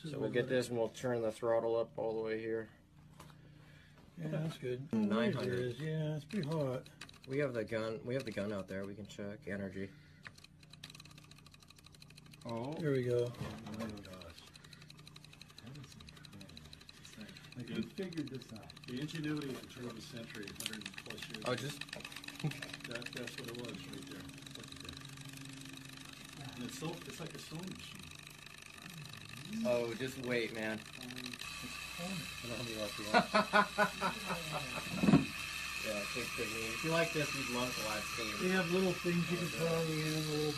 So we'll get this and we'll turn the throttle up all the way here. Yeah, that's good. 900. Yeah, it's pretty hot. We have the gun. We have the gun out there. We can check energy. Oh. There we go. Oh my gosh. Like you figured this out. The ingenuity of the turn of the century, 100 plus years. Oh, just. That's what it was right there. Look at that. And it's like a sewing machine. Oh, just wait, man. I don't know how many RPM. Yeah, take me. If you like this, we'd love to live stream. They have little things you can put on the end, little